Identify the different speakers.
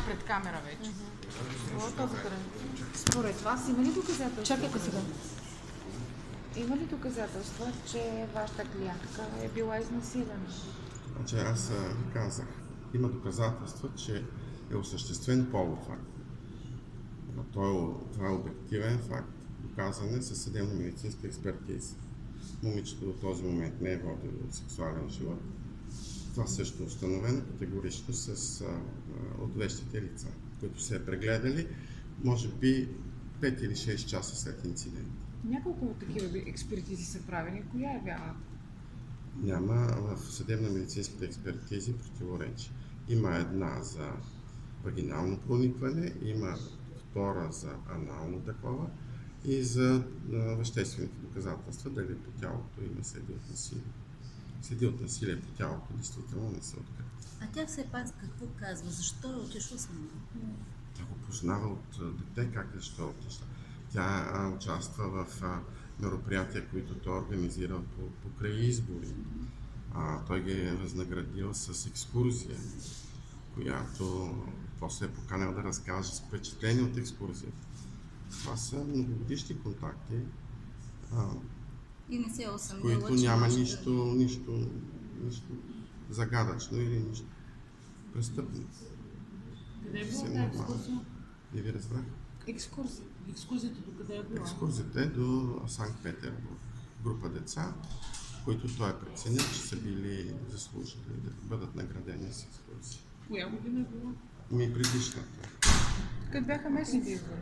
Speaker 1: пред камера вече.
Speaker 2: Според вас има ли доказателства?
Speaker 3: Чакайте сега.
Speaker 2: Има ли доказателства, че вашата клиентка е била изнасилена?
Speaker 4: Значи аз казах, има доказателства, че е осъществен полов акт. Това е обективен факт, доказан е със съдебно-медицинска експертиза. Момичето до този момент не е водило сексуален живот. Това също е установено категорично от вещите лица, които се е прегледали, може би 5 или 6 часа след инцидент.
Speaker 2: Няколко такива експертизи са правени. Коя е вярната?
Speaker 4: Няма в съдебно-медицинските експертизи противоречия. Има една за вагинално проникване, има втора за анално такова и за веществените доказателства, дали по тялото има следи от насилие. Следи от насилие по тялото действително не са открити.
Speaker 3: А тя все пак какво казва? Защо е отишла с него?
Speaker 4: Тя го познава от дете, защо е отишла. Тя участва в мероприятия, които той организира покрай избори. Той ги е възнаградил с екскурзия, която после е поканил да разкаже с впечатление от екскурзията. Това са многогодишни контакти,
Speaker 3: И не се е
Speaker 4: в
Speaker 3: усъмнила,
Speaker 4: които няма нищо загадъчно или нищо престъпно.
Speaker 1: Къде е била
Speaker 4: Съвсем
Speaker 1: тази
Speaker 4: нормално.
Speaker 1: екскурсия?
Speaker 4: Не ви разбрах.
Speaker 2: Екскурзия.
Speaker 1: Екскурзията до къде е била?
Speaker 4: Екскурзията е до Санкт-Петербург. Група деца, които той е преценил, че са били заслужили да бъдат наградени с екскурзия.
Speaker 1: Коя година е била?
Speaker 4: Предишната.
Speaker 2: Къде бяха местните избори?